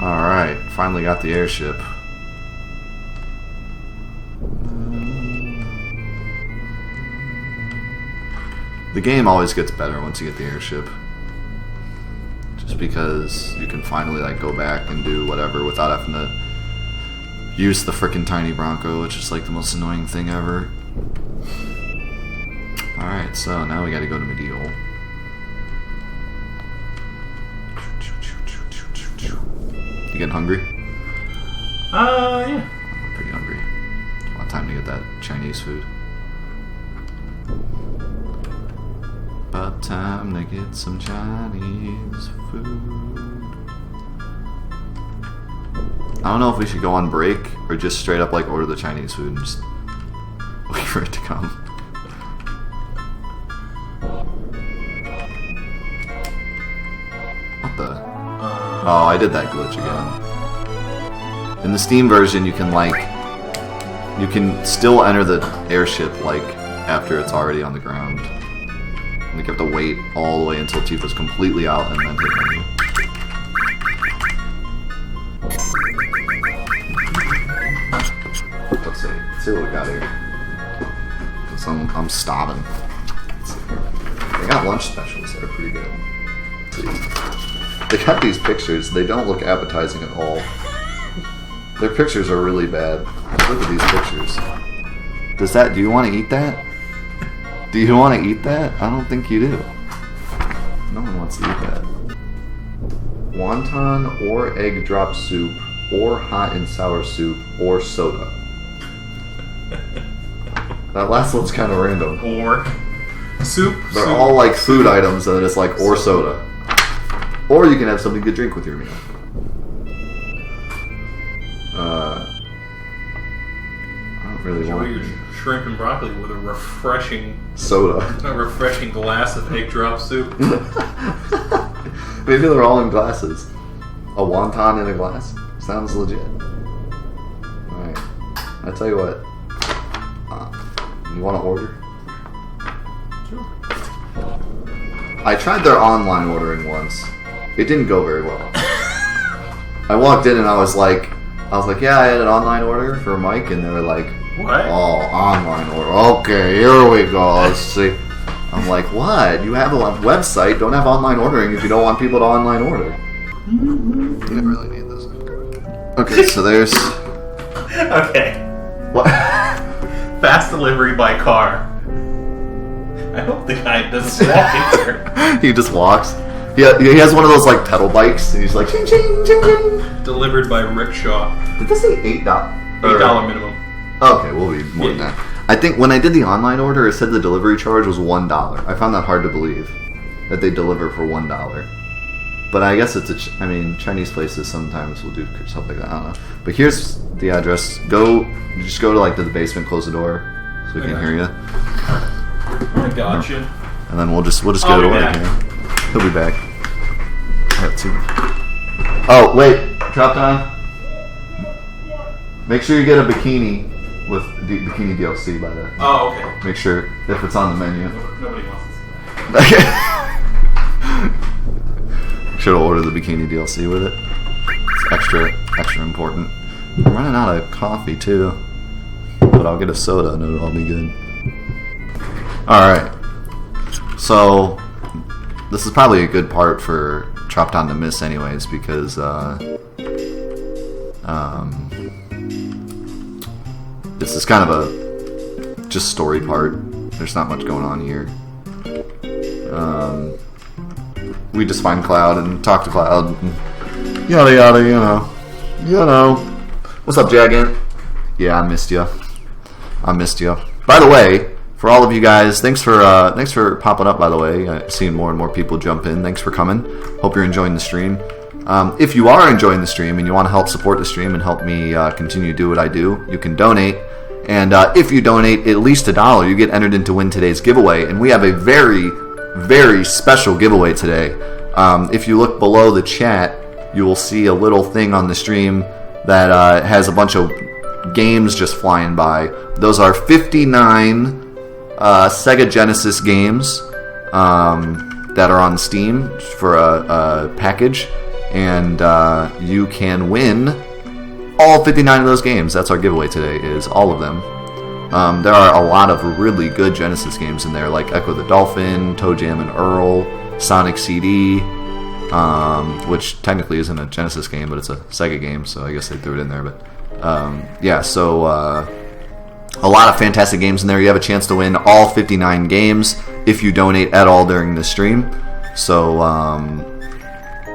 Alright, finally got the airship. The game always gets better once you get the airship. Just because you can finally like go back and do whatever without having to use the frickin' tiny Bronco, which is like the most annoying thing ever. Alright, so now we gotta go to Medieval. You getting hungry? Yeah. I'm pretty hungry. I want time to get that Chinese food. About time to get some Chinese food. I don't know if we should go on break or just straight up like order the Chinese food and just wait for it to come. What the? Oh, I did that glitch again. In the Steam version, you can still enter the airship like after it's already on the ground. Like you have to wait all the way until Tifa's completely out and then hit menu. Let's see what we got here. So I'm starving. Let's see here. They got lunch specials that are pretty good. Let's see. They got these pictures. They don't look appetizing at all. Their pictures are really bad. Look at these pictures. Do you want to eat that? Do you want to eat that? I don't think you do. No one wants to eat that. Wonton or egg drop soup or hot and sour soup or soda. That last one's kind of random. Or soup. They're all like food items and it's like or soda. Or you can have something to drink with your meal. I don't really Enjoy want your shrimp and broccoli with a refreshing soda. A refreshing glass of egg drop soup. Maybe they're all in glasses. A wonton in a glass? Sounds legit. Alright. I tell you what. You want to order? Sure. I tried their online ordering once. It didn't go very well. I walked in and I was like, yeah, I had an online order for Mike, and they were like, what? Oh, online order. Okay, here we go. Let's see. I'm like, what? You have a website. Don't have online ordering if you don't want people to online order. You didn't really need this. Okay, so there's... Okay. What? Fast delivery by car. I hope the guy doesn't walk in here. He just walks. Yeah, he has one of those like pedal bikes, and he's like, ching, ching, ching, ching. Delivered by rickshaw. Did this say $8? $8 minimum. Okay, we'll be more than that. I think when I did the online order, it said the delivery charge was $1. I found that hard to believe that they deliver for $1. But I guess it's Chinese places sometimes will do stuff like that. I don't know. But here's the address. Just go to like the basement, close the door, so we can hear you. I got you. And then we'll just go to order here. He'll be back. I have two. Oh wait, drop down. Make sure you get a bikini with bikini DLC by the. Oh, okay. Make sure if it's on the menu. Nobody wants to see that. Should have ordered the bikini DLC with it. It's extra important. I'm running out of coffee too, but I'll get a soda and it'll all be good. Alright, so this is probably a good part for Chop Down to miss anyways, because this is kind of a just story part. There's not much going on here. We just find Cloud and talk to Cloud and yada yada, you know. What's up, Jagant? Yeah, I missed you. By the way, for all of you guys, thanks for popping up. By the way, seeing more and more people jump in. Thanks for coming. Hope you're enjoying the stream. If you are enjoying the stream and you want to help support the stream and help me continue to do what I do, you can donate. And if you donate at least $1, you get entered in to win today's giveaway. And we have a very, very special giveaway today. If you look below the chat, you will see a little thing on the stream that has a bunch of games just flying by. Those are 59 Sega Genesis games that are on Steam for a package. and you can win all 59 of those games. That's our giveaway today, is all of them. There are a lot of really good Genesis games in there, like Echo the Dolphin, Toe Jam and Earl, Sonic CD, which technically isn't a Genesis game, but it's a Sega game, so I guess they threw it in there. But yeah, so a lot of fantastic games in there. You have a chance to win all 59 games if you donate at all during this stream. So,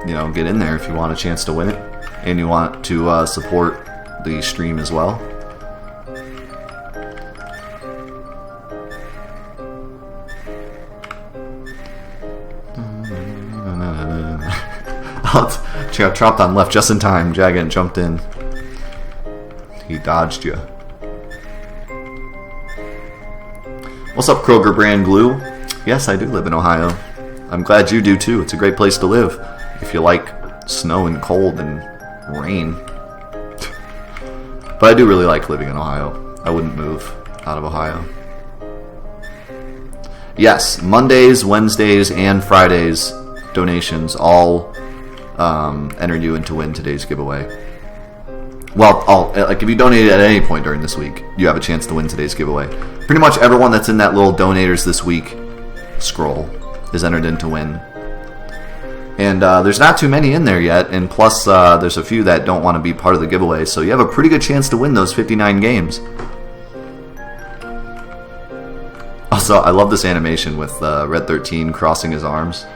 you know, get in there if you want a chance to win it, and you want to support the stream as well. Chopped on left just in time. Jagan jumped in. He dodged you. What's up, Kroger Brand Glue? Yes, I do live in Ohio. I'm glad you do too. It's a great place to live if you like snow and cold and rain. But I do really like living in Ohio. I wouldn't move out of Ohio. Yes, Mondays, Wednesdays, and Fridays donations all enter you in to win today's giveaway. Well, like if you donate at any point during this week, you have a chance to win today's giveaway. Pretty much everyone that's in that little donators this week scroll is entered in to win. And there's not too many in there yet, and plus there's a few that don't want to be part of the giveaway, so you have a pretty good chance to win those 59 games. Also, I love this animation with Red 13 crossing his arms.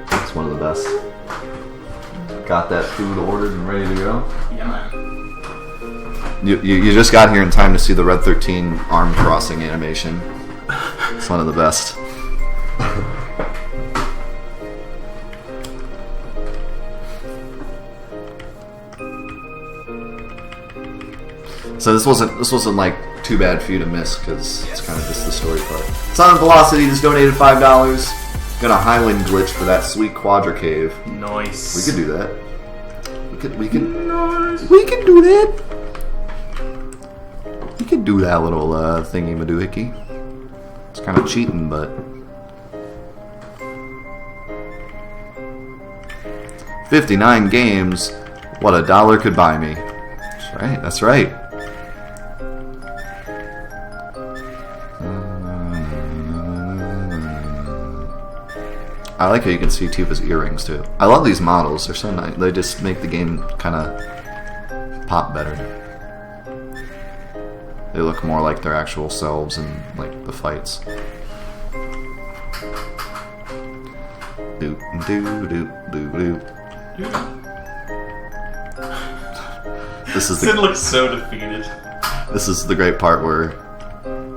It's one of the best. Got that food ordered and ready to go? Yeah, man. You just got here in time to see the Red 13 arm crossing animation. It's one of the best. So this wasn't like too bad for you to miss, because it's kind of just the story part. Sonic Velocity just donated $5. Got a Highwind glitch for that sweet Quadra Cave. Nice. We could do that. We could Nice. do that. We could do that little thingy madoohickey. It's kind of cheating, but 59 games. What $1 could buy me. That's right. That's right. I like how you can see Tifa's earrings too. I love these models. They're so nice. They just make the game kind of pop better. They look more like their actual selves in like the fights. Doop doo doop doo doop. This is Sid looks so defeated. This is the great part where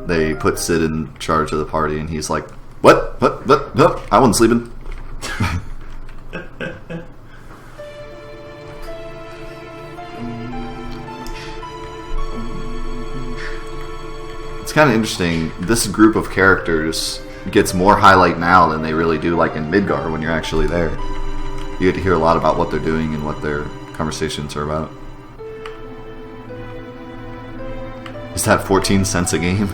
they put Sid in charge of the party, and he's like, What? I wasn't sleeping. It's kind of interesting. This group of characters gets more highlight now than they really do like in Midgar when you're actually there. You get to hear a lot about what they're doing and what their conversations are about. Is that 14 cents a game?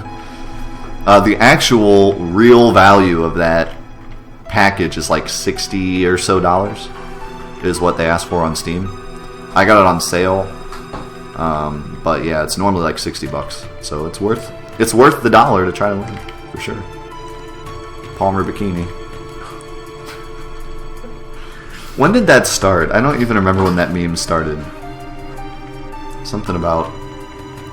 The actual real value of that package is like $60 or so is what they asked for on Steam. I got it on sale, but yeah, it's normally like $60, so it's worth the $1 to try to win for sure. Palmer bikini. When did that start? I don't even remember when that meme started. Something about,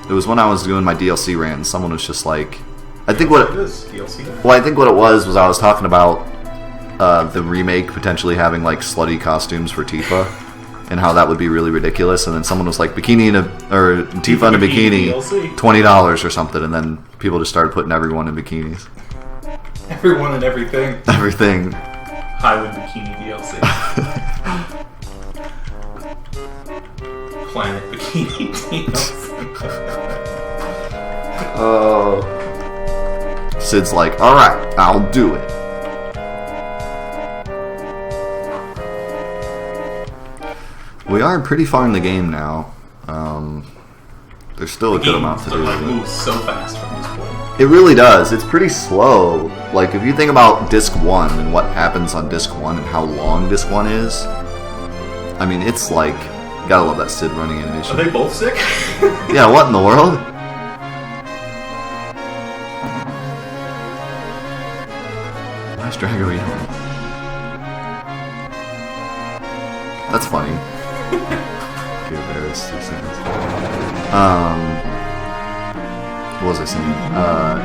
it was when I was doing my DLC rant. Someone was just like, I think what it is DLC. Well, I think what it was I was talking about the remake potentially having like slutty costumes for Tifa, and how that would be really ridiculous. And then someone was like, bikini in or Tifa in a bikini, DLC. $20 or something, and then people just started putting everyone in bikinis. Everyone and everything. Everything. Highwind Bikini DLC. Planet Bikini DLC. Oh. Sid's like, alright, I'll do it. We are pretty far in the game now. There's still a good amount to do. It moves so fast from this point. It really does. It's pretty slow. Like, if you think about Disc 1 and what happens on Disc 1 and how long Disc 1 is, I mean, it's like, gotta love that Sid running animation. Are they both sick? Yeah, what in the world? Nice Drago yelling. That's funny. Give Eris 2 seconds. What was I saying?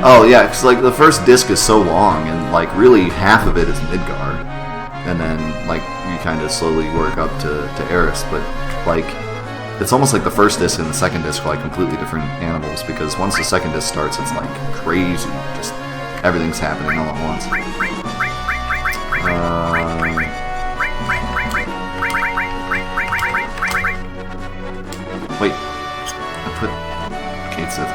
Oh yeah, because like the first disc is so long, and like really half of it is Midgar, and then like you kind of slowly work up to Eris, but like it's almost like the first disc and the second disc are like completely different animals, because once the second disc starts, it's like crazy, just everything's happening all at once. Wait, I put Kate Sith.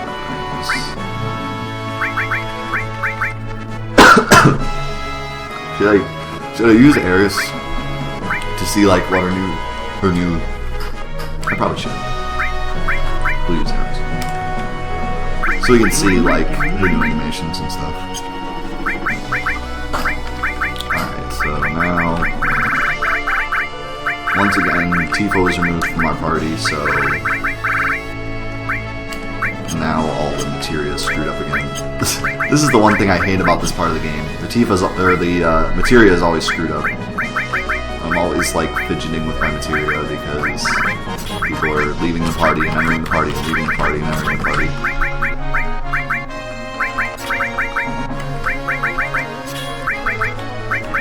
Should I use Eris to see like what her new? I probably should. We'll use Eris so we can see like her new animations and stuff. Alright, so now once again Tifo is removed from our party, so now all the materia is screwed up again. This is the one thing I hate about this part of the game. The materia is always screwed up. I'm always like fidgeting with my materia because people are leaving the party and entering the party and leaving the party and entering the party.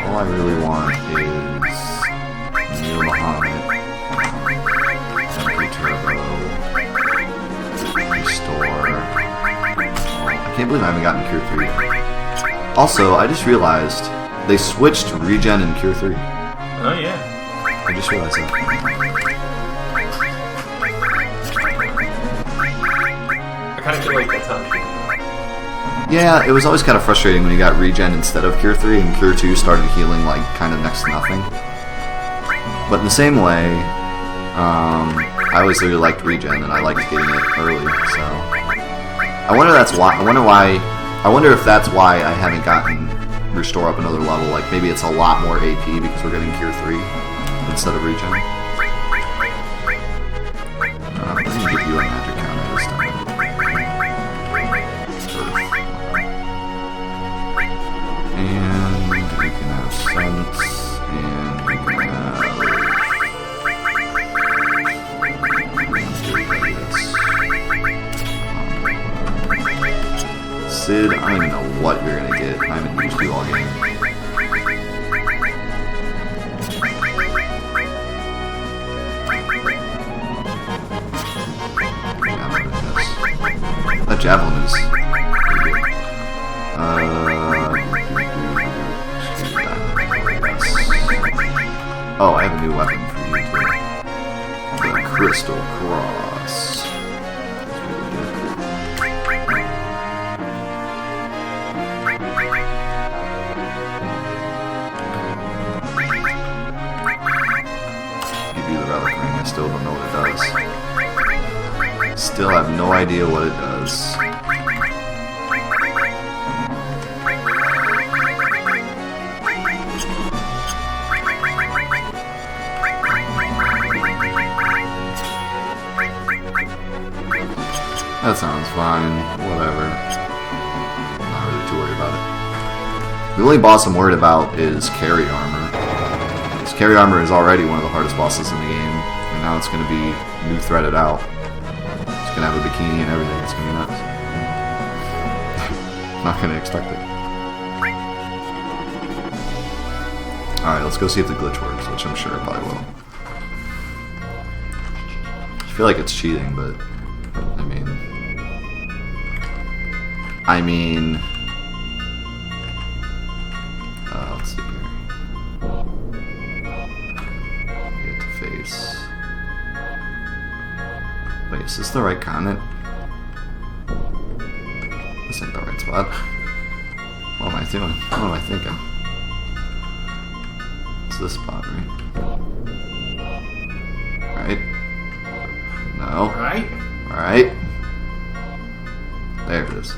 All I really want is Neil Muhammad, MP Turbo, Restore. I can't believe I haven't gotten Cure 3 yet. Also, I just realized they switched Regen and Cure 3. Oh yeah. I just realized that. I kind of feel like that's how it should be. Yeah, it was always kind of frustrating when you got Regen instead of Cure 3, and Cure 2 started healing like kind of next to nothing. But in the same way, I always really liked Regen, and I liked getting it early, so... I wonder if that's why I haven't gotten Restore up another level. Like, maybe it's a lot more AP because we're getting Cure 3 instead of Regen. I'm going to give you a magic counter this time. And we can have Sense, and we can have... Sid, I don't even know what you're gonna get. I haven't used you all game. That javelin is pretty good. Oh, I have a new weapon for you too. The Crystal Cross. I still don't know what it does. Still have no idea what it does. That sounds fine. Whatever. Not really too worried about it. The only boss I'm worried about is Carry Armor. Because Carry Armor is already one of the hardest bosses in the game. Now it's going to be new threaded out. It's going to have a bikini and everything. It's going to be nuts. Not going to expect it. Alright, let's go see if the glitch works, which I'm sure it probably will. I feel like it's cheating, but I mean, let's see here. Get to face. Wait, is this the right continent? This ain't the right spot. What am I doing? What am I thinking? It's this spot, right? Right? No. Right? Alright. There it is.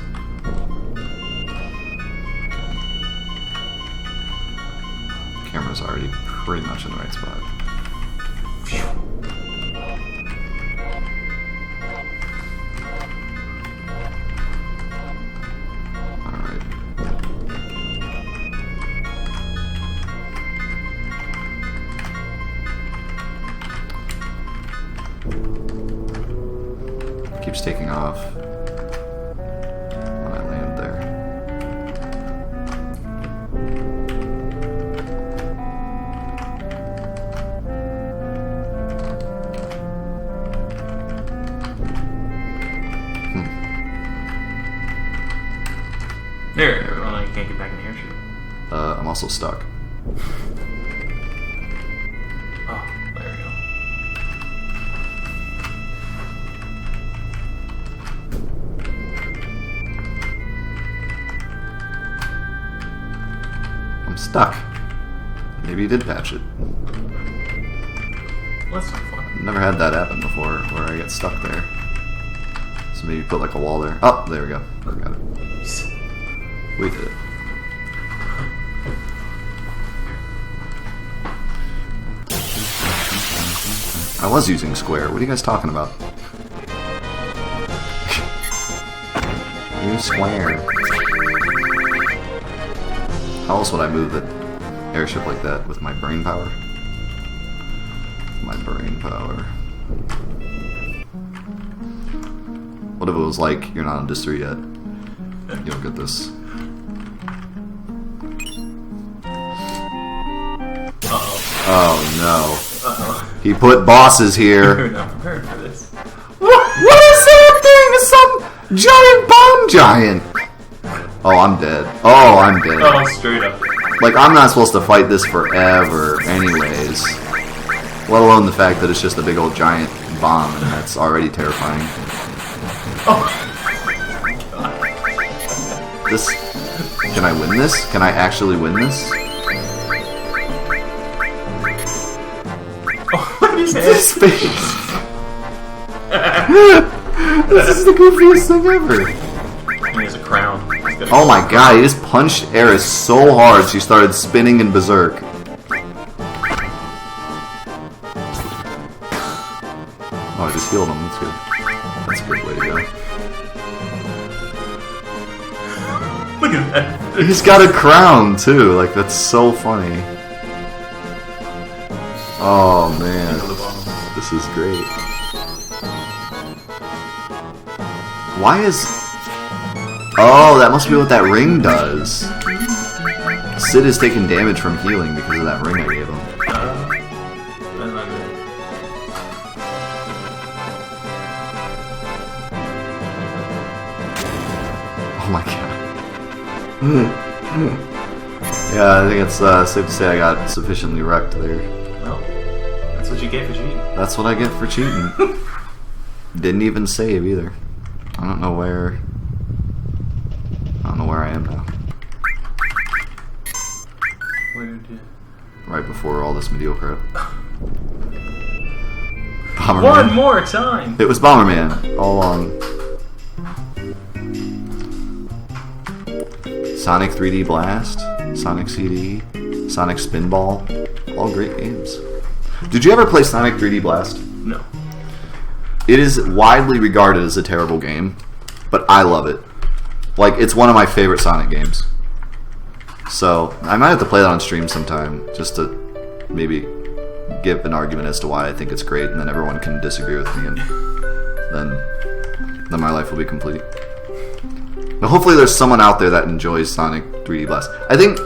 Camera's already pretty much in the right spot. Alright. Keeps taking off when I land there. There, well, you can't get back in the airship. I'm also stuck. Oh, there we go. I'm stuck. Maybe you did patch it. Well, that's not fun. Never had that happen before, where I get stuck there. So maybe put like a wall there. Oh, there we go. Got it. We did it. I was using square. What are you guys talking about? Use square. How else would I move the airship like that? With my brain power? My brain power. What if it was like, you're not on Dis 3 yet? You don't get this. Oh no. He put bosses here. You're not prepared for this. What is that thing? It's some giant bomb giant. Oh, I'm dead. Oh, I'm dead. Oh, straight up. Like, I'm not supposed to fight this forever anyways. Let alone the fact that it's just a big old giant bomb, and that's already terrifying. Oh. This... Can I win this? Can I actually win this? Oh, what is This this? face! This is the goofiest thing ever. He has a crown. Oh my god, he just punched Eris so hard she started spinning in berserk. Oh, I just healed him, that's good. That's a good way to go. Look at that. He's got a crown too, like that's so funny. Oh man, this is great. Why is... Oh, that must be what that ring does. Sid is taking damage from healing because of that ring I gave him. That's not good. Oh my god. Yeah, I think it's safe to say I got sufficiently wrecked there. Well, that's what you get for cheating. That's what I get for cheating. Didn't even save either. I don't know where I am now. Where did you... Right before all this mediocre. Bomberman. One more time! It was Bomberman all along. Sonic 3D Blast, Sonic CD, Sonic Spinball, all great games. Did you ever play Sonic 3D Blast? No. It is widely regarded as a terrible game, but I love it. Like, it's one of my favorite Sonic games. So, I might have to play that on stream sometime, just to maybe give an argument as to why I think it's great, and then everyone can disagree with me, and then my life will be complete. But hopefully there's someone out there that enjoys Sonic 3D Blast. I think,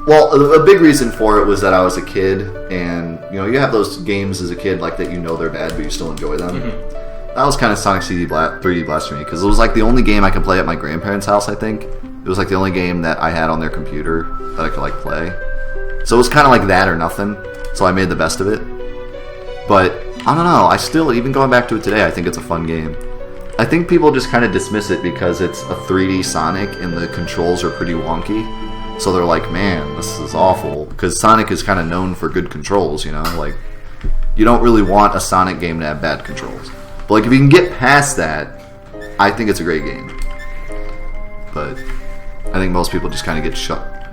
well, a big reason for it was that I was a kid, and, you know, you have those games as a kid, like, that you know they're bad, but you still enjoy them. Mm-hmm. That was kind of Sonic 3D Blast for me, because it was like the only game I could play at my grandparents' house, I think. It was like the only game that I had on their computer that I could like play. So it was kind of like that or nothing, so I made the best of it. But, I don't know, I still, even going back to it today, I think it's a fun game. I think people just kind of dismiss it because it's a 3D Sonic and the controls are pretty wonky. So they're like, man, this is awful. Because Sonic is kind of known for good controls, you know? Like, you don't really want a Sonic game to have bad controls. But like, if you can get past that, I think it's a great game. But I think most people just kind of get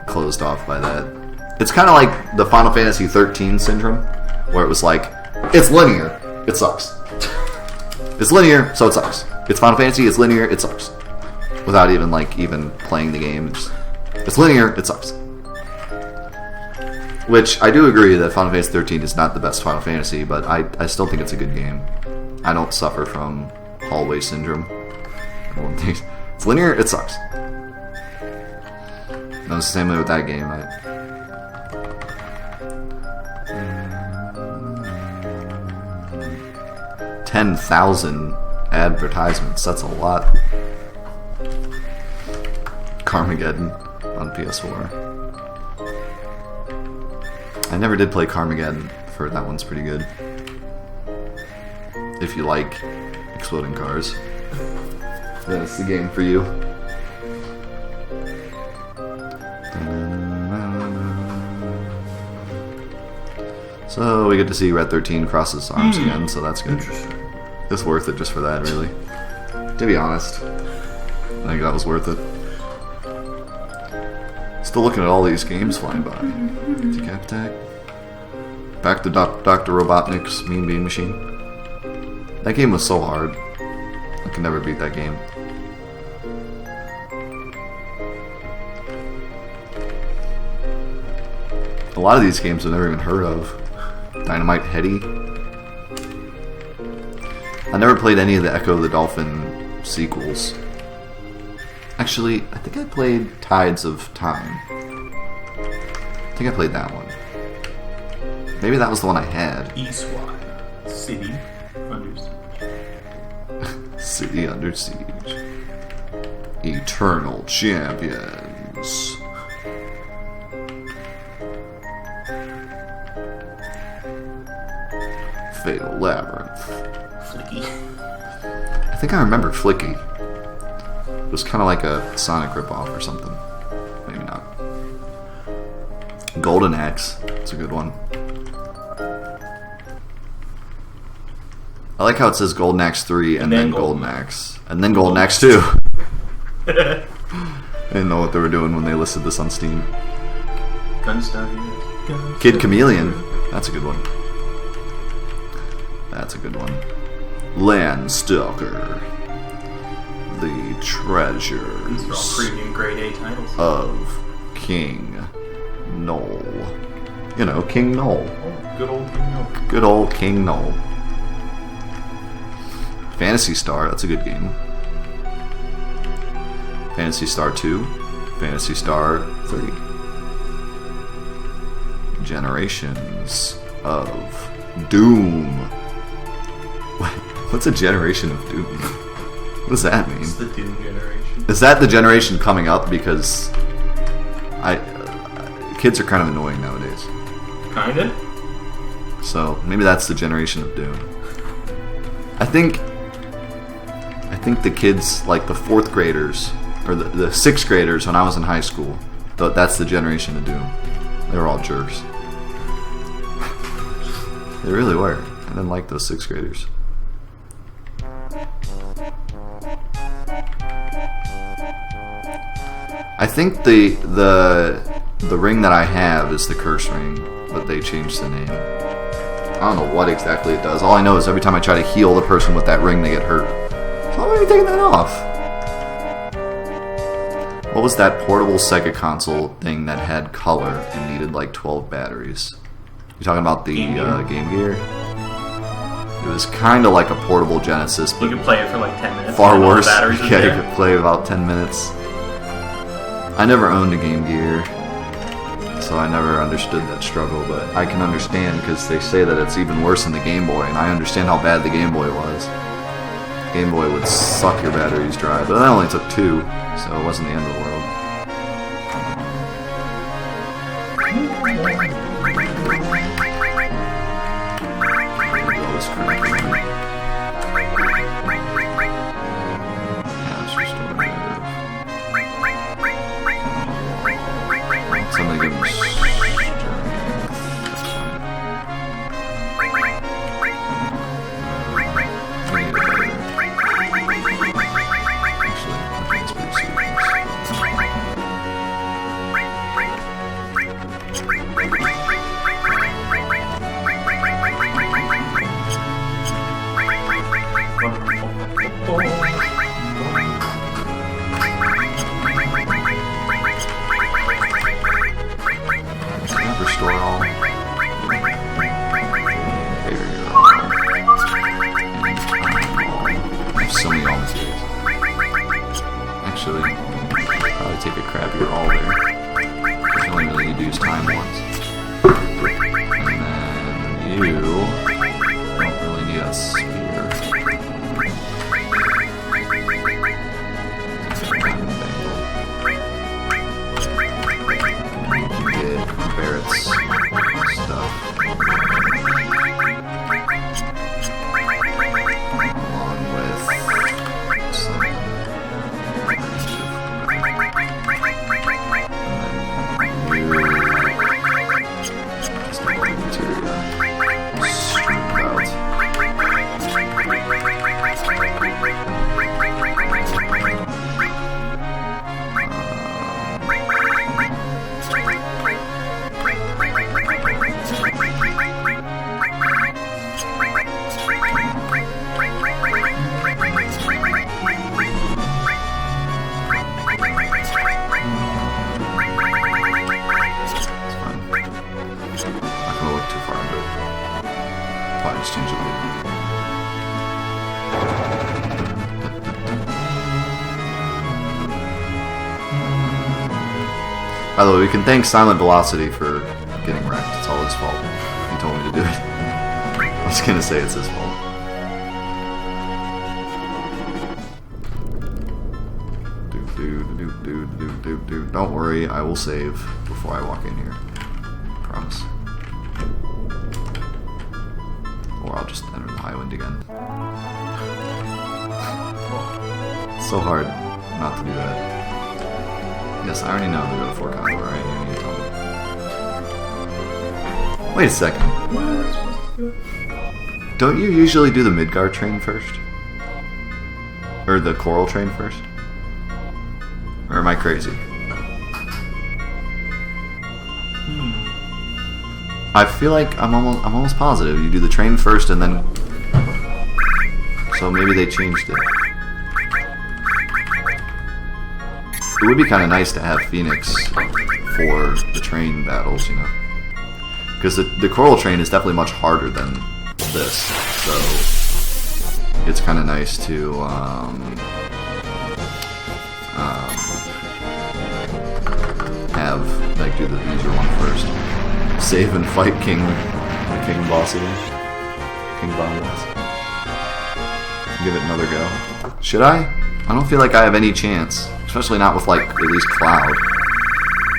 closed off by that. It's kind of like the Final Fantasy 13 syndrome, where it was like, It's linear. It sucks. It's linear, so it sucks. It's Final Fantasy. It's linear. It sucks. Without even playing the game, it's linear. It sucks. Which I do agree that Final Fantasy 13 is not the best Final Fantasy, but I still think it's a good game. I don't suffer from hallway syndrome. It's linear. It sucks. No, it's the same way with that game. 10,000 advertisements. That's a lot. Carmageddon on PS4. I never did play Carmageddon. I've heard that one's pretty good. If you like exploding cars, that's the game for you. So we get to see Red 13 cross his arms again, so that's good. Interesting. It's worth it just for that, really. To be honest, I think that was worth it. Still looking at all these games flying by. Decap Attack. Back to Dr. Robotnik's Mean Bean Machine. That game was so hard. I could never beat that game. A lot of these games I've never even heard of. Dynamite Heady. I never played any of the Echo the Dolphin sequels. Actually, I think I played Tides of Time. I think I played that one. Maybe that was the one I had. E-SWAT. City Under Siege. City Under Siege. Eternal Champions. Fatal Labyrinth. Flicky. I think I remember Flicky. It was kind of like a Sonic ripoff or something. Maybe not. Golden Axe. It's a good one. I like how it says Golden Axe 3 and then Golden Axe. And then Golden Axe 2. I didn't know what they were doing when they listed this on Steam. Gunstar. Kid Chameleon. That's a good one. That's a good one. Landstalker. The treasures These are all premium grade A titles. of King Knoll. You know, King Knoll. Oh, good old King Knoll. Good old King Knoll. Phantasy Star, that's a good game. Phantasy Star 2. Phantasy Star 3. Generations of Doom. What's a generation of Doom? What does that mean? It's the Doom generation. Is that the generation coming up? Because kids are kind of annoying nowadays. Kinda? So maybe that's the generation of Doom. I think the kids, like the 4th graders or the 6th graders when I was in high school, that's the generation of Doom. They were all jerks. They really were. I didn't like those 6th graders. I think the ring that I have is the curse ring, but they changed the name. I don't know what exactly it does. All I know is every time I try to heal the person with that ring, they get hurt. So why are you taking that off? What was that portable Sega console thing that had color and needed like 12 batteries? You talking about the Game Gear? It was kind of like a portable Genesis, but You could play it for like 10 minutes. far and all the worse. batteries would Yeah, you die. could play about 10 minutes. I never owned a Game Gear, so I never understood that struggle, but I can understand because they say that it's even worse than the Game Boy, and I understand how bad the Game Boy was. Game Boy would suck your batteries dry, but that only took 2, so it wasn't the end of the world. Something give me Actually, I think it's pretty sweet. take a crab, you're all there. Because you only really need to use time once. And then you don't really need a spear. And you can get Barrett's stuff. Along with some By the way, we can thank Silent Velocity for getting wrecked. It's all his fault. He told me to do it. I was gonna say it's his fault. Don't worry, I will save before I walk in here. Promise. Or I'll just enter the high wind again. It's so hard not to do that. Yes, I already know to go to Fort Condor, right? You need to tell me. Wait a second. Don't you usually do the Midgard train first? Or the Coral train first? Or am I crazy? I feel like I'm almost positive you do the train first and then. So maybe they changed it. It would be kind of nice to have Phoenix for the train battles, you know, because the Coral train is definitely much harder than this, so it's kind of nice to have like do the easier one first. Save and fight the King boss again. King Bomb boss. Give it another go. Should I? I don't feel like I have any chance. Especially not with, like, at least Cloud.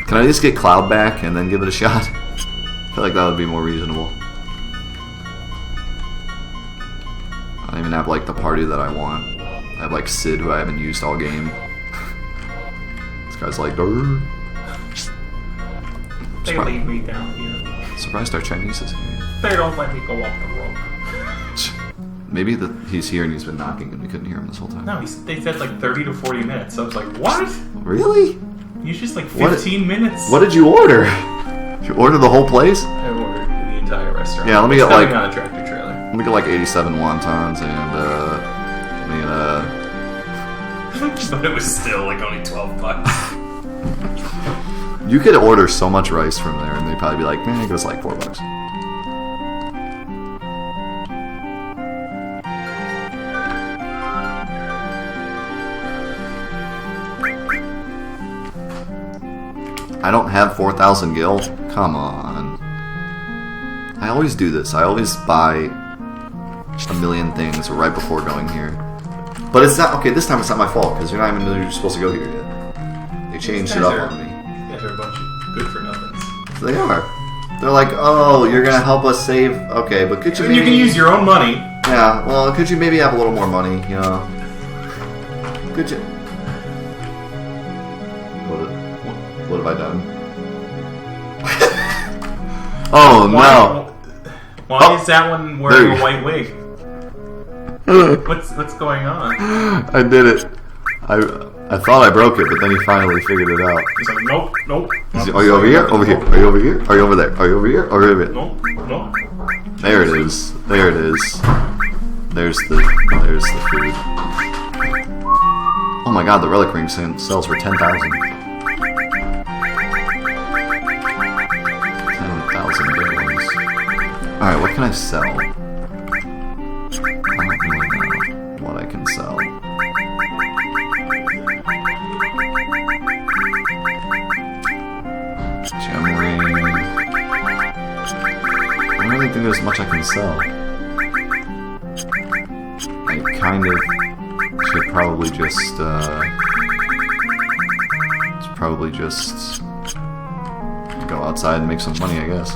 Can I at least get Cloud back and then give it a shot? I feel like that would be more reasonable. I don't even have, like, the party that I want. I have, like, Sid, who I haven't used all game. This guy's like, Durr. They leave me down here. Surprised our Chinese is here. They don't let me go off the rope. Maybe he's here and he's been knocking and we couldn't hear him this whole time. No, they said like 30 to 40 minutes. So I was like, what? Really? It's just like 15 minutes. What did you order? Did you order the whole place? I ordered the entire restaurant. Yeah, let me get like on a tractor trailer. Let me get like 87 wontons and But it was still like only $12. You could order so much rice from there and they'd probably be like, man, give us like $4. I don't have 4,000 gil? Come on. I always do this. I always buy a million things right before going here. But it's not... Okay, this time it's not my fault, because you're not even you're supposed to go here yet. They changed it up on me. You guys are a bunch of good-for-nothings. They are. They're like, oh, you're going to help us save... Okay, but could you maybe... You can use your own money. Yeah, well, could you maybe have a little more money, you know? Could you... What have I done? Oh, no. Why is that one wearing a white wig? What's going on? I did it. I thought I broke it, but then he finally figured it out. He's like, nope, nope. Are you over here? Over here? Are you over here? Are you over there? Are you over here? Or over here? Nope, nope. There it is. There it is. There's the food. Oh my god, the relic ring sells for 10,000. 10,000 billions. Alright, what can I sell? I don't really know what I can sell. think there's much I can sell. I kind of should probably just go outside and make some money, I guess.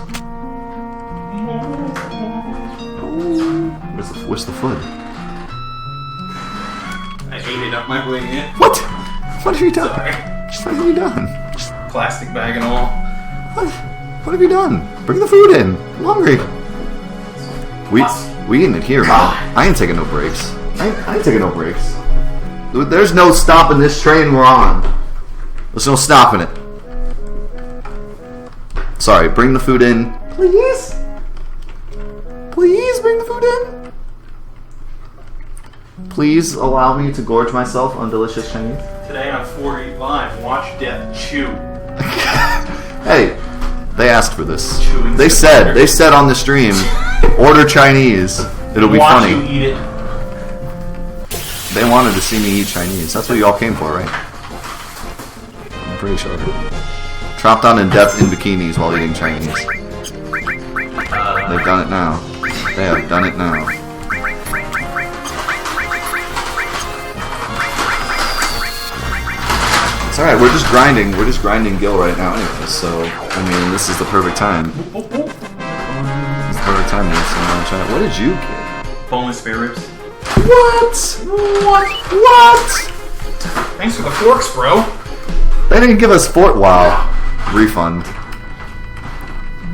Where's the foot? I ate it up my way in. What? What have you done? Sorry. What have you done? Plastic bag and all. What have you done? Bring the food in. I'm hungry. We eating it here, man. I ain't taking no breaks. I ain't taking no breaks. There's no stopping this train we're on. There's no stopping it. Sorry, bring the food in. Please? Please bring the food in? Please allow me to gorge myself on delicious Chinese. Today on 4 Live, watch Death Chew. Hey, they asked for this. Chewing They said on the stream, order Chinese. It'll be watch funny. you eat it. They wanted to see me eat Chinese. That's what you all came for, right? I'm pretty sure. Chopped down in depth in bikinis while eating Chinese. They've done it now. They have done it now. It's alright, we're just grinding. We're just grinding Gil right now anyway, so, I mean, this is the perfect time. It's the perfect time to try. What did you get? Boneless spare ribs. What? What? Thanks for the forks, bro. They didn't give us Fort Wow. Refund.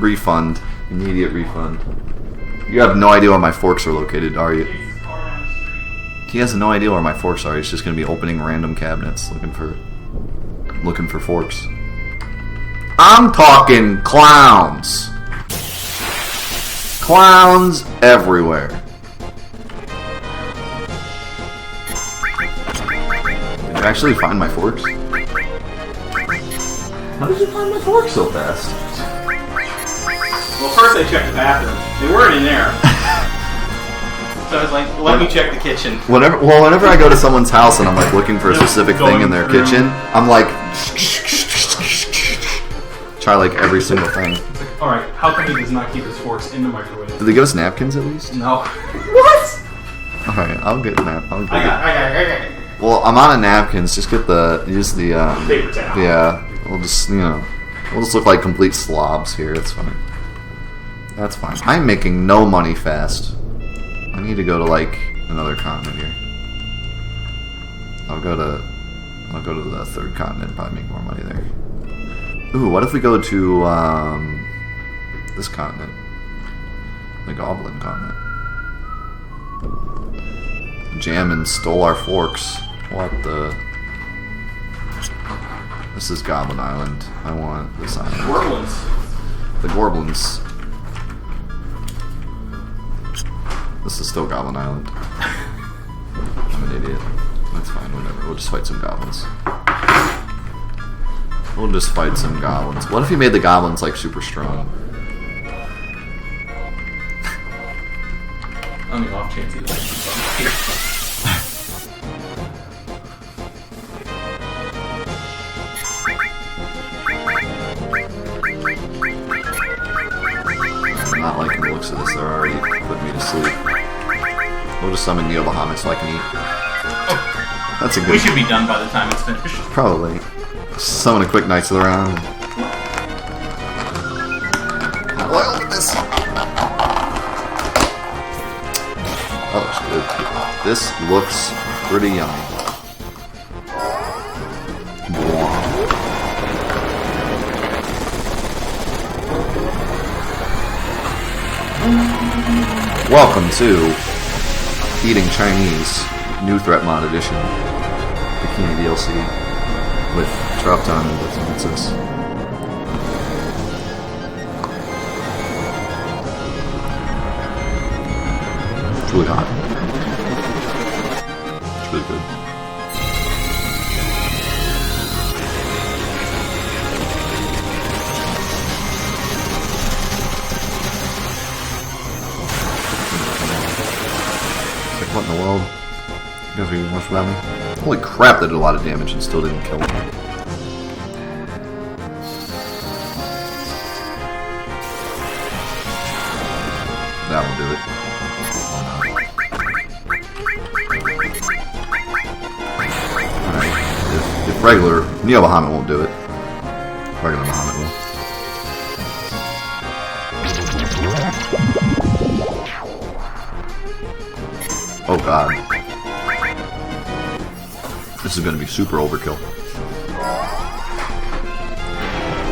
Refund. Immediate refund. You have no idea where my forks are located, are you? He has no idea where my forks are. He's just gonna be opening random cabinets looking for forks. I'm talking clowns. Clowns everywhere. Did you actually find my forks? How did you find my forks so fast? Well, first I checked the bathroom. They weren't in there. So I was like, let me check the kitchen. Whenever I go to someone's house and I'm like looking for a specific thing in their kitchen, I'm like, try like every single thing. Alright, how come he does not keep his forks in the microwave? Did they give us napkins at least? No. What? Alright, I'll get a nap. I got. Well, I'm out of napkins. Just use the Paper towel. Yeah, we'll just look like complete slobs here. It's fine. That's fine. I'm making no money fast. I need to go to like another continent here. I'll go to the third continent. Probably make more money there. Ooh, what if we go to this continent, the Goblin continent? Jam and stole our forks. What the? This is Goblin Island. I want this island. Gorblins. The Gorblins. This is still Goblin Island. I'm an idiot. That's fine, whatever. We'll just fight some goblins. We'll just fight some goblins. What if he made the goblins, like, super strong? On the off chance he likes something here. I'm not liking the looks of this. They're already putting me to sleep. We'll just summon Neo Bahamut so I can eat. That's a good... We should be done by the time it's finished. Probably. Summon a quick Knights of the Round. Oil with this. That looks good. This looks pretty yummy. Welcome to Eating Chinese New Threat Mod Edition Bikini DLC with Drop Down and Bits and Pizzas. It's really hot. It's really good. What in the world? You guys are even worse about me? Holy crap, that did a lot of damage and still didn't kill me. Regular Neo Bahamut won't do it. Regular Bahamut will. Oh god. This is gonna be super overkill.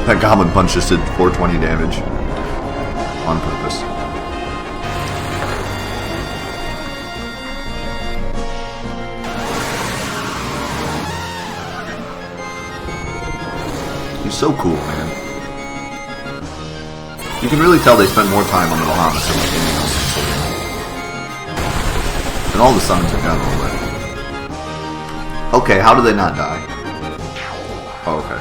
That Goblin Punch just did 420 damage. On purpose. He's so cool, man. You can really tell they spent more time on the Bahamas than anything else. And all the summons are done already. Okay, how do they not die? Oh, okay.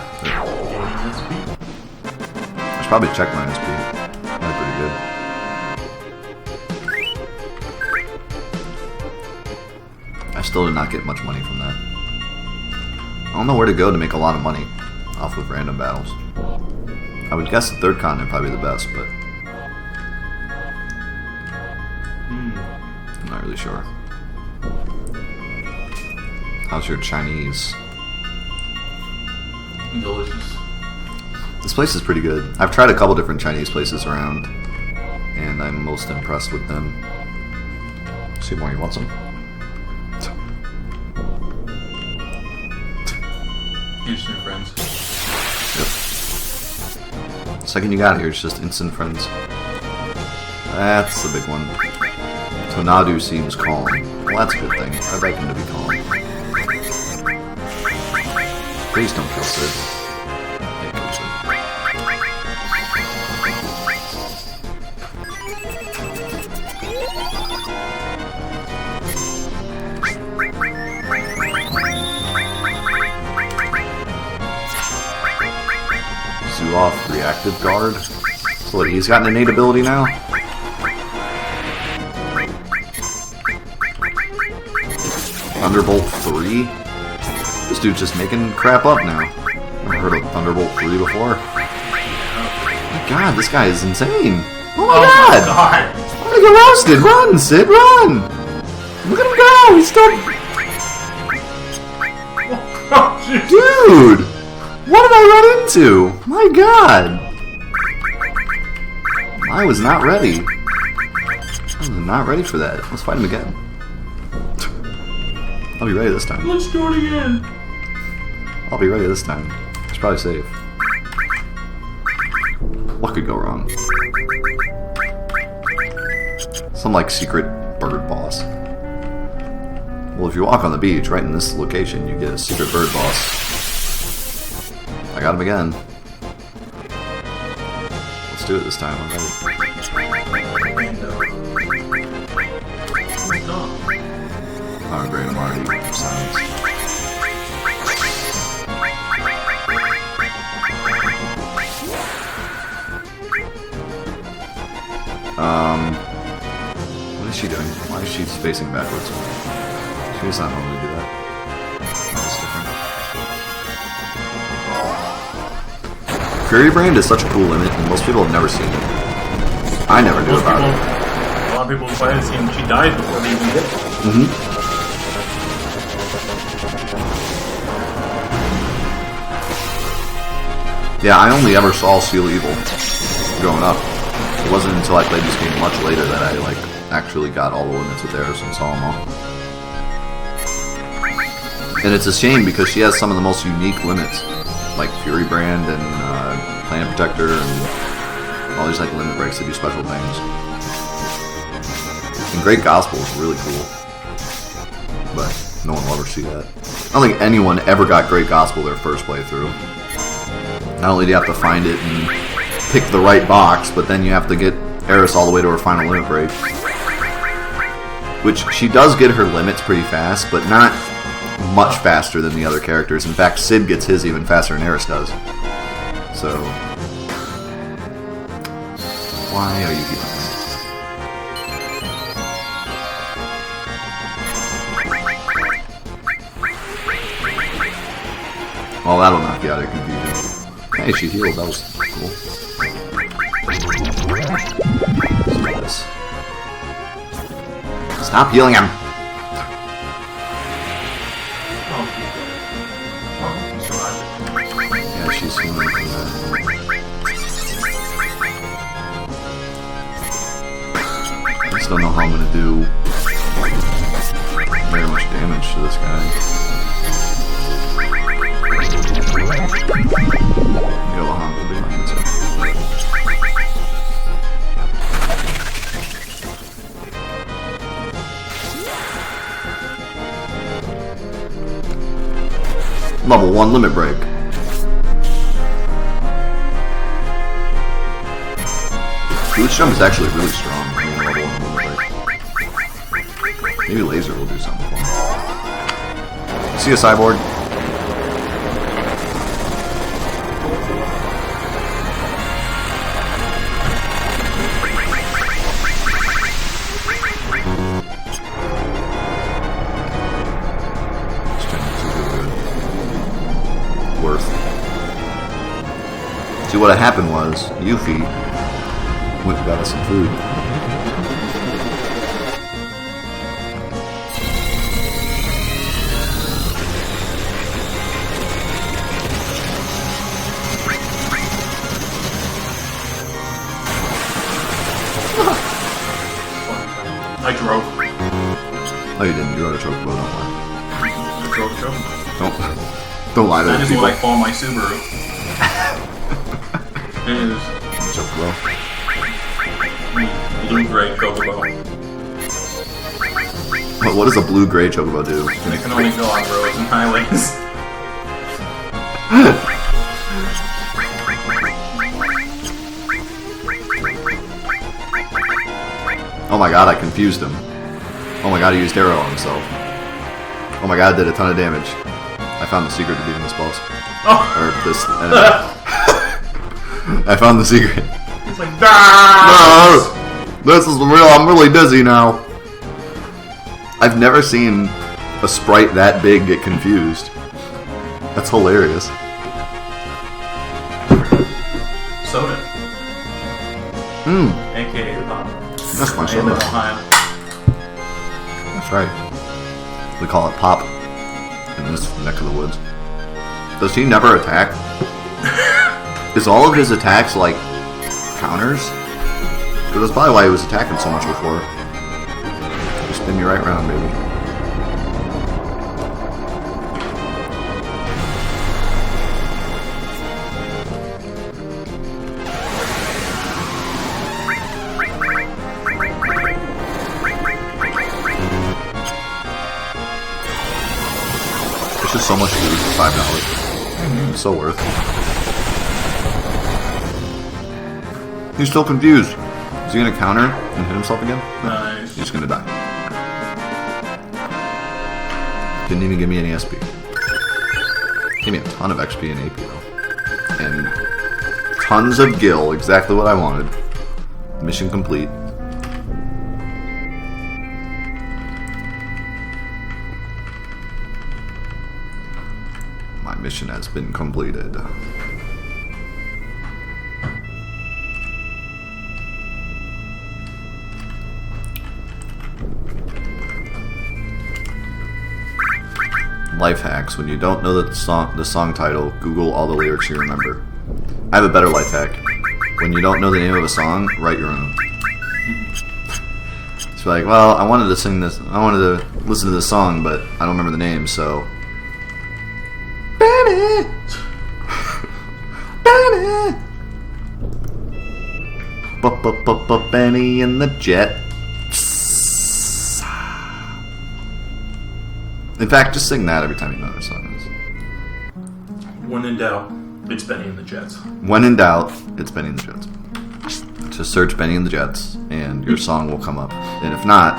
I should probably check my SP. That's pretty good. I still did not get much money from that. I don't know where to go to make a lot of money off of random battles. I would guess the third continent probably the best, but I'm not really sure. How's your Chinese? Delicious. This place is pretty good. I've tried a couple different Chinese places around, and I'm most impressed with them. See more, you want some? Instant friends. Yep. The second you got here, it's just instant friends. That's the big one. Tonadu seems calm. Well, that's a good thing. I'd like him to be calm. Please don't kill Sid. Yeah, kill Sid. Off reactive guard. So what, he's got an innate ability now? Thunderbolt 3? This dude's just making crap up now. I've never heard of Thunderbolt 3 before. Oh my god, this guy is insane! Oh my god! I'm gonna get roasted! Run, Sid, run! Look at him go! He's still... Dude! What did I run into? My god! I was not ready. I was not ready for that. Let's fight him again. I'll be ready this time. Let's do it again! I'll be ready this time. It's probably safe. What could go wrong? Some like secret bird boss. Well, if you walk on the beach right in this location, you get a secret bird boss. I got him again. Let's do it this time. I'm ready. Oh, great. I'm already silenced. What is she doing? Why is she spacing backwards? She does not normally do that. That's different. Fury Brand is such a cool limit, and most people have never seen it. I never knew about it. A lot of people have seen she died before they even did it. Yeah, I only ever saw Seal Evil growing up. It wasn't until I played this game much later that I actually got all the limits with Eris and saw them all. And it's a shame because she has some of the most unique limits, like Fury Brand and Planet Protector and all these limit breaks that do special things. And Great Gospel is really cool, but no one will ever see that. I don't think anyone ever got Great Gospel their first playthrough. Not only do you have to find it and pick the right box, but then you have to get Eris all the way to her final limit break. Which, she does get her limits pretty fast, but not much faster than the other characters. In fact, Sid gets his even faster than Eris does. So... why are you keeping me? Well, that'll knock you out of confusion. Hey, she healed. That was cool. Stop healing him! just don't know how I'm gonna do very much damage to this guy. Yellowhawk will be my answer. Level 1 limit break. Boots jump is actually really strong. I mean, level 1 limit break. Maybe laser will do something for me. See a cyborg? See, what had happened was, Yuffie went and got us some food. I drove. Oh, you didn't. You rode a chocobo, don't lie. I drove a chocobo. Don't lie to I the just people. like follow my Subaru. It is Chocobo. blue-gray chocobo. What does a blue-gray chocobo do? And it can only go on roads and highways. Oh my god, I confused him. Oh my god, he used arrow on himself. Oh my god, I did a ton of damage. I found the secret to beating this boss. Oh. Or this enemy. I found the secret. It's like, no! This is real, I'm really dizzy now. I've never seen a sprite that big get confused. That's hilarious. Soda. Mmm, AKA pop. that's my I live in soda. Ohio. That's right. We call it pop in this neck of the woods. Does he never attack? Is all of his attacks like counters? Because that's probably why he was attacking so much before. Just spin you right around, baby. It's just so much food for $5. It's so worth it. He's still confused. Is he gonna counter and hit himself again? No. Nice. He's gonna die. Didn't even give me any SP. Gave me a ton of XP and AP though. And tons of gil, exactly what I wanted. Mission complete. My mission has been completed. Life hacks. When you don't know the song title, Google all the lyrics you remember. I have a better life hack. When you don't know the name of a song, write your own. It's like, well, I wanted to sing this, I wanted to listen to this song, but I don't remember the name, so... Benny! Benny! Benny and the Jet. In fact, just sing that every time you know what a song is. When in doubt, it's Benny and the Jets. When in doubt, it's Benny and the Jets. Just search Benny and the Jets, and your song will come up. And if not,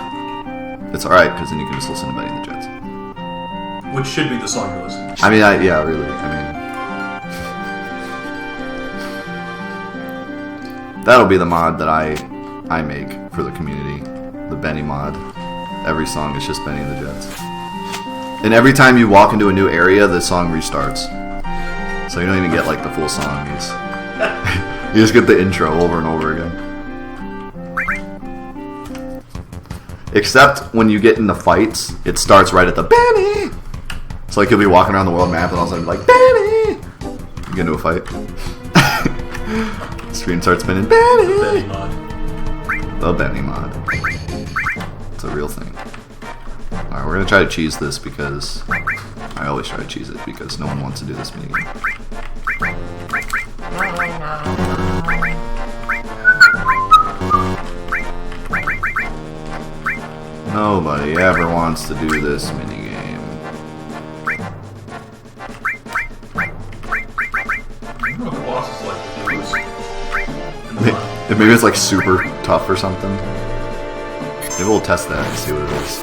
it's alright, because then you can just listen to Benny and the Jets. Which should be the song you're listening to. I mean, yeah, really. I mean, that'll be the mod that I make for the community. The Benny mod. Every song is just Benny and the Jets. And every time you walk into a new area, the song restarts. So you don't even get like the full song. You just get the intro over and over again. Except when you get in the fights, it starts right at the Benny. So like you'll be walking around the world map and all of a sudden like Benny. You get into a fight. Screen starts spinning. Benny. The Benny mod. The Benny mod. It's a real thing. Alright, we're gonna try to cheese this because I always try to cheese it because no one wants to do this minigame. Nobody ever wants to do this minigame. I don't know what the boss is like if you lose. Maybe it's like super tough or something. Maybe we'll test that and see what it is.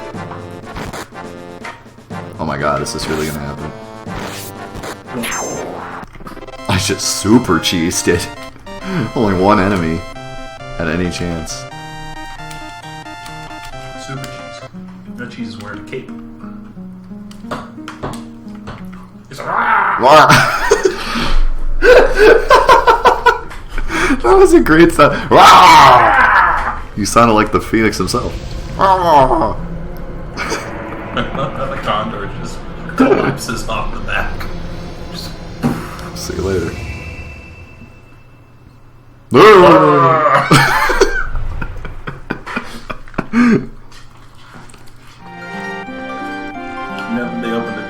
Oh my god, is this really gonna happen? I just super cheesed it. Only one enemy at any chance. Super cheese. That cheese is wearing a cape. It's a rah! That was a great sound. You sounded like the Phoenix himself. The condor just collapses off the back. See you later. Then they opened a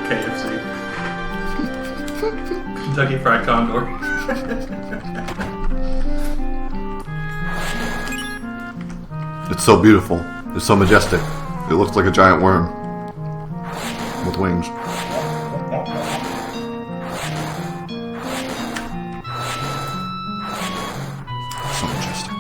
KFC. Kentucky Fried Condor. It's so beautiful. It's so majestic. It looks like a giant worm with wings. So majestic.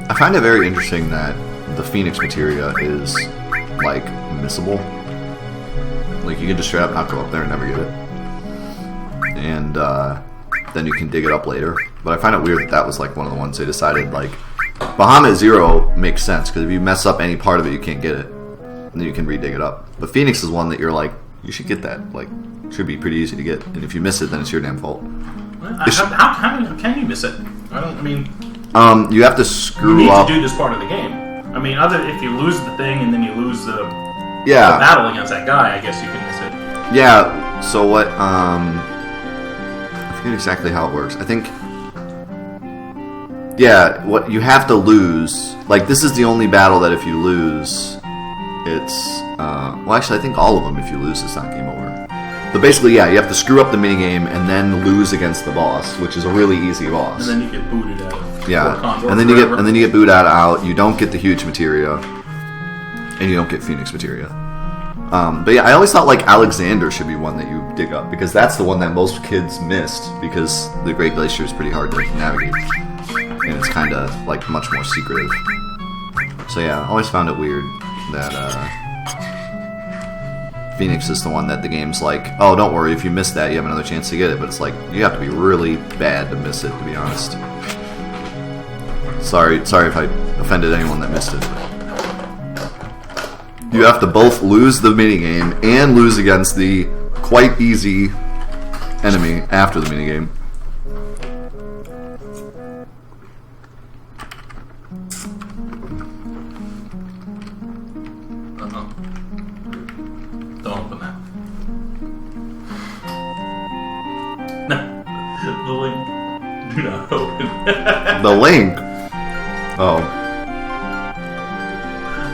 I find it very interesting that the Phoenix materia is like missable. Like you can just straight up not go up there and never get it. And then you can dig it up later. But I find it weird that that was like one of the ones they decided like Bahamut Zero makes sense because if you mess up any part of it you can't get it. And then you can redig it up. But Phoenix is one that you're like, you should get that. Like, should be pretty easy to get. And if you miss it then it's your damn fault. How can you miss it? You have to You screw need up. to do this part of the game. I mean, if you lose the thing and then you lose the Yeah. battle against that guy, I guess you can miss it. Yeah, so what, I forget exactly how it works. I think, yeah, what you have to lose, like, this is the only battle that if you lose, it's, well, actually, I think all of them, if you lose, it's not game over. But basically, yeah, you have to screw up the minigame and then lose against the boss, which is a really easy boss. And then you get booted out of Yeah, Condor and then forever. you get booted out. You don't get the huge materia, and you don't get Phoenix materia. But yeah, I always thought like Alexander should be one that you dig up because that's the one that most kids missed because the Great Glacier is pretty hard to navigate, and it's kind of like much more secretive. So yeah, I always found it weird that Phoenix is the one that the game's like, oh, don't worry, if you miss that, you have another chance to get it. But it's like you have to be really bad to miss it, to be honest. Sorry if I offended anyone that missed it. You have to both lose the minigame and lose against the quite easy enemy after the minigame. Don't open that. No. The link. Do not open. The link? Oh.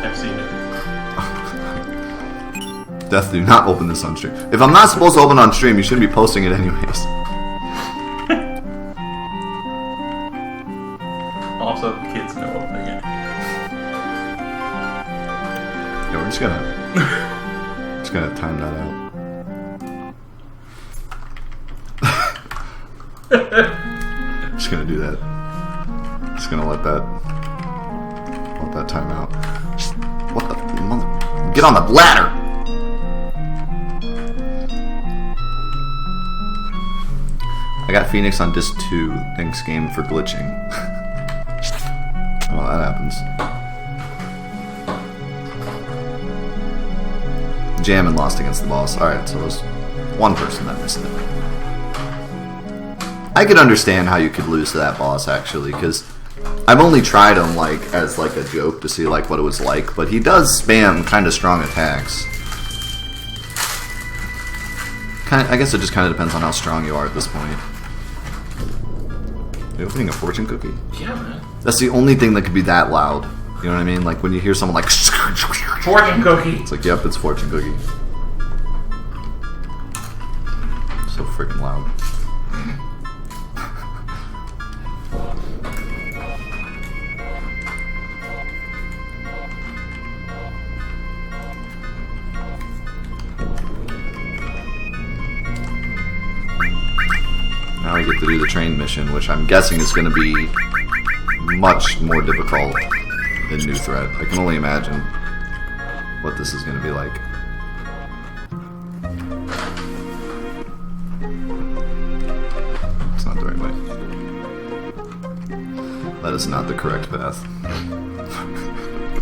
I've seen it. Death, do not open this on stream. If I'm not supposed to open on stream, you shouldn't be posting it anyways. Also, the kids know opening it. Yeah, we're just gonna time that out. Just gonna do that. Just gonna let that time out. What the mother? Get on the ladder! I got Phoenix on disc 2. Thanks game for glitching. Well, that happens. Jammin' lost against the boss. Alright, so there's one person that missed it. I could understand how you could lose to that boss, actually, because I've only tried him, like, as, like, a joke to see, like, what it was like, but he does spam kind of strong attacks. I guess it just kind of depends on how strong you are at this point. You opening a fortune cookie? Yeah, man. That's the only thing that could be that loud. You know what I mean? Like when you hear someone like Fortune cookie. it's like, yep, it's fortune cookie. So freaking loud. Now we get to do the train mission, which I'm guessing is going to be much more difficult than New Threat. I can only imagine what this is going to be like. It's not the right way. That is not the correct path.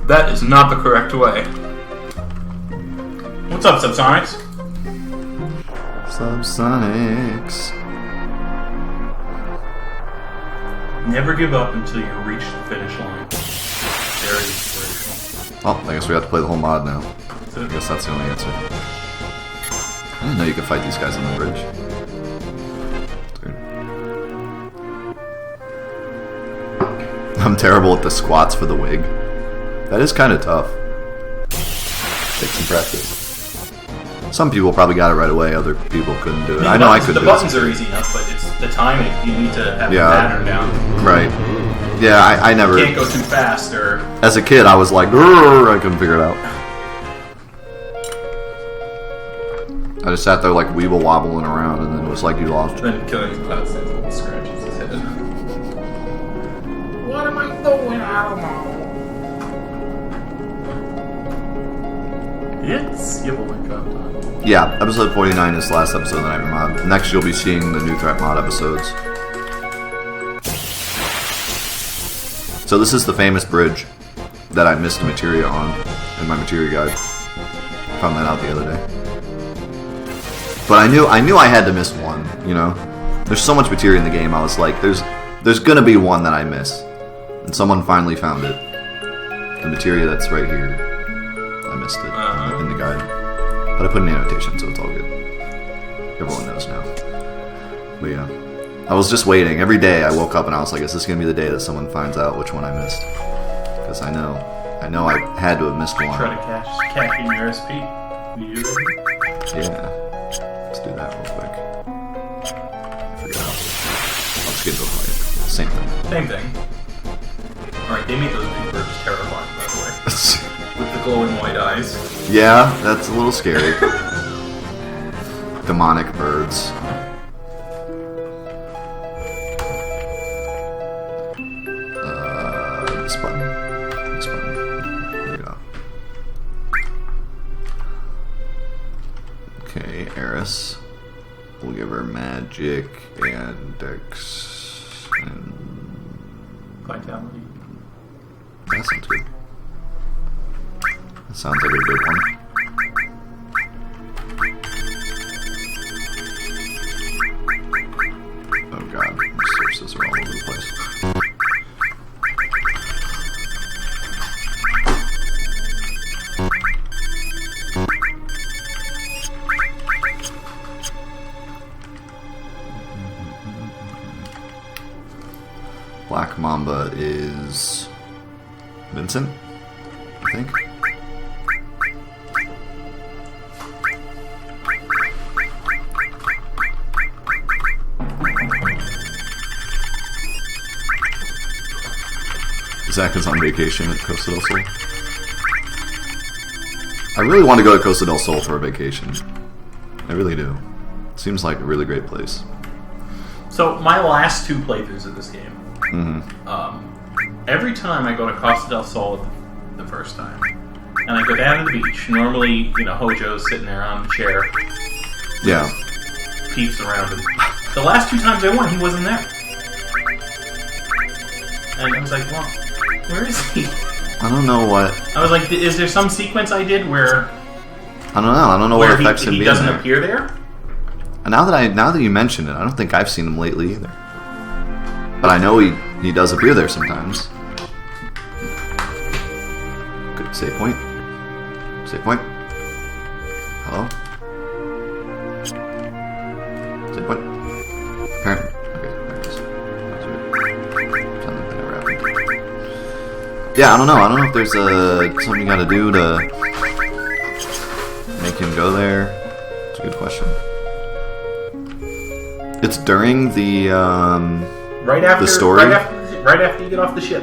That is not the correct way. What's up, Subsonics? Subsonics. Never give up until you reach the finish line. Very inspirational. Oh, I guess we have to play the whole mod now. That's I it. guess that's the only answer. I didn't know you could fight these guys on the bridge. Dude. I'm terrible at the squats for the wig. That is kind of tough. Take some practice. Some people probably got it right away, other people couldn't do it. I know I could do it. The buttons are easy enough, but it's the timing. You need to have the pattern down. Right. Yeah, I never... You can't go too fast or... As a kid, I was like, I couldn't figure it out. I just sat there like weeble wobbling around, and then it was like you lost. Then killing Cloud stands scratches his head. What am I doing? I don't know. It's your boy Cup time. Yeah, episode 49 is the last episode of the Nightmare mod. Next, you'll be seeing the New Threat mod episodes. So this is the famous bridge that I missed the materia on in my materia guide. Found that out the other day. But I knew I had to miss one, you know? There's so much materia in the game, I was like, there's gonna be one that I miss. And someone finally found it. The materia that's right here. I missed it in the guide. But I put an annotation, so it's all good. Everyone knows now. But yeah. I was just waiting. Every day I woke up and I was like, is this going to be the day that someone finds out which one I missed? Because I know I had to have missed one. Try to cash in your SP. You do that? Yeah. Let's do that real quick. Figure it out. I'll just get to the fight. Same thing. Same thing. Alright, they made those big birds terrifying, by the way. With the glowing white eyes. Yeah, that's a little scary. Demonic birds. This button. This button. There we go. Okay, Eris. We'll give her magic and dex and Vitality. that sounds good. That sounds like a good one. Oh god, resources are all over the place. Black Mamba is Vincent, I think. Zach is on vacation at Costa del Sol. I really want to go to Costa del Sol for a vacation. I really do. Seems like a really great place. So, my last two playthroughs of this game, every time I go to Costa del Sol the first time, and I go down to the beach, normally, Hojo's sitting there on the chair, Yeah. peeps around him. The last two times I went, he wasn't there. And I was like, well, where is he? I don't know what... I was like, is there some sequence I did where... I don't know what affects him he being doesn't there. appear there? And now that you mention it, I don't think I've seen him lately either. But I know he does appear there sometimes. Good save point. Save point. Hello? Save point. Apparently. Okay, there it is. That's weird. Yeah, I don't know. I don't know if there's something you gotta do to make him go there. It's a good question. It's during the right story? Right after you get off the ship.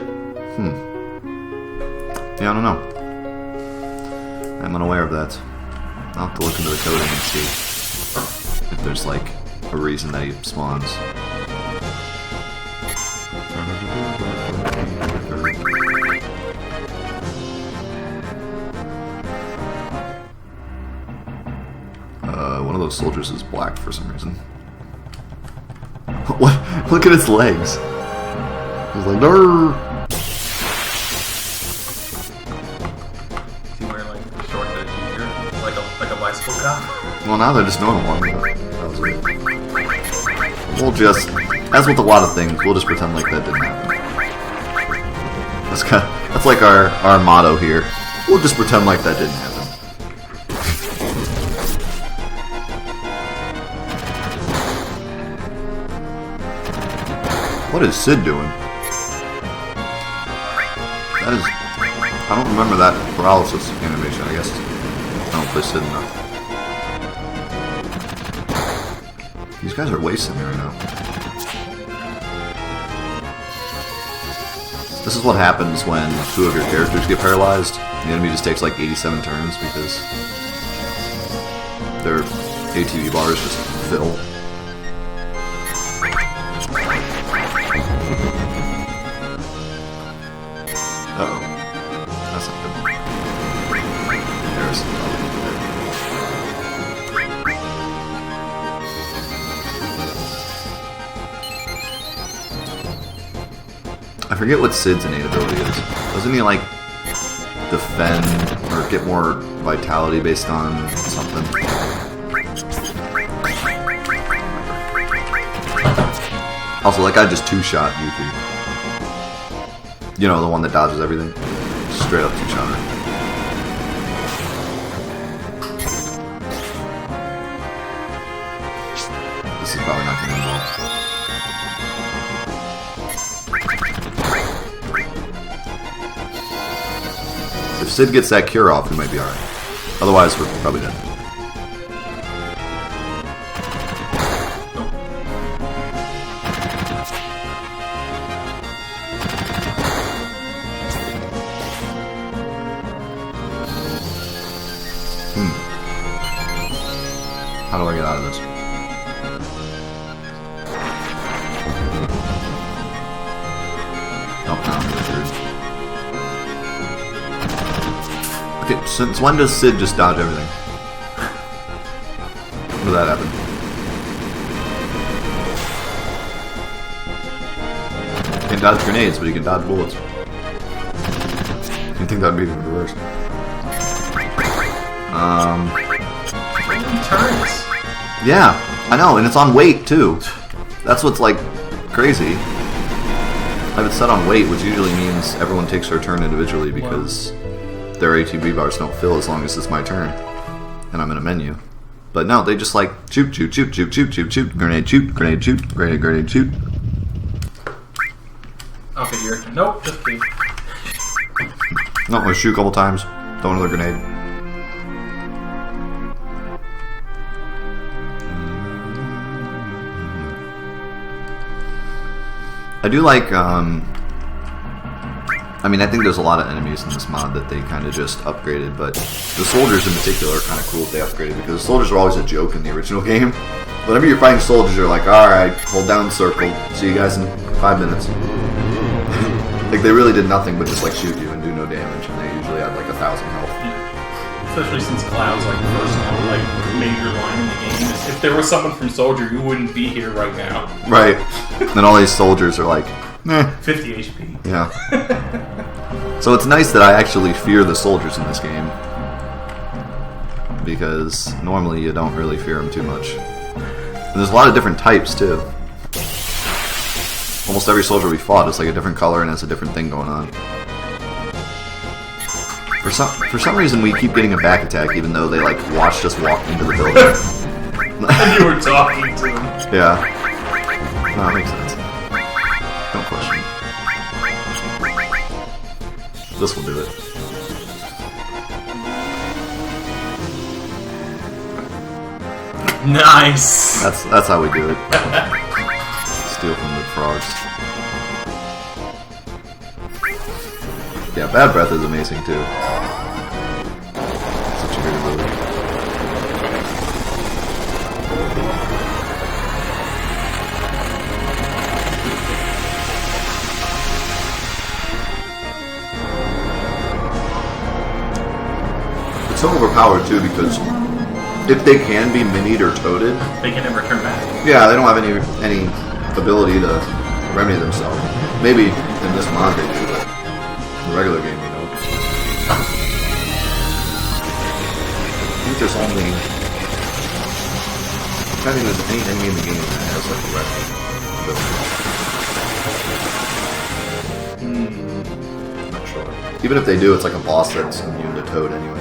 Yeah, I don't know. I'm unaware of that. I'll have to look into the coding and see if there's like a reason that he spawns. One of those soldiers is black for some reason. What? Look at its legs. He's like, no. Is he wearing like shorts and a t-shirt, like a bicycle cop? Well, now they're just normal ones. That was weird. We'll just, as with a lot of things, we'll just pretend like that didn't happen. That's like our motto here. We'll just pretend like that didn't happen. What is Sid doing? That is... I don't remember that paralysis animation, I guess. I don't play Sid enough. These guys are wasting me right now. This is what happens when two of your characters get paralyzed. The enemy just takes like 87 turns because their ATV bars just fill. Uh-oh. That's not good. There's I forget what Sid's innate ability is. Doesn't he like defend or get more vitality based on something? Also, that guy just two-shot Yuki. You know, the one that dodges everything. Straight up two-shot her. This is probably not going to end well. If Sid gets that cure off, we might be alright. Otherwise, we're probably dead. How do I get out of this? Oh, no, okay, since when does Sid just dodge everything? When did that happen? He can dodge grenades, but he can dodge bullets. You think that'd be the reverse? Turns. Yeah, I know, and it's on weight too. That's what's like crazy. I have it set on weight, which usually means everyone takes their turn individually because their ATB bars don't fill as long as it's my turn, and I'm in a menu. But no, they just like shoot, shoot, shoot, shoot, shoot, shoot, shoot, grenade, shoot, grenade, shoot, grenade, grenade, shoot. Okay, here. Nope, just kidding. No, I shoot a couple times. Throw another grenade. I do like, I mean, I think there's a lot of enemies in this mod that they kind of just upgraded, but the soldiers in particular are kind of cool that they upgraded, because the soldiers were always a joke in the original game. Whenever you're fighting soldiers, you're like, alright, hold down circle, see you guys in 5 minutes. Like, they really did nothing but just, like, shoot you and do no damage, and they usually had, like, 1,000 health. Especially since Cloud's like the first like major line in the game. If there was someone from Soldier, you wouldn't be here right now. Right. And then all these soldiers are like, eh. 50 HP. Yeah. So it's nice that I actually fear the soldiers in this game, because normally you don't really fear them too much. And there's a lot of different types too. Almost every soldier we fought is like a different color and has a different thing going on. For some reason we keep getting a back attack even though they like watched us walk into the building. And you were talking to them. Yeah. No, that makes sense. Don't question. This will do it. Nice. That's how we do it. Steal from the frogs. Yeah, Bad Breath is amazing too. Such a great ability. It's so overpowered too because if they can be minied or toaded, They can never turn back. yeah, they don't have any ability to remedy themselves. Maybe in this mod they do, but in the regular game, you know. I think there's only... I'm trying to think if there's any enemy in the game that has like a ability. Not sure. Even if they do, it's like a boss that's immune to Toad anyway.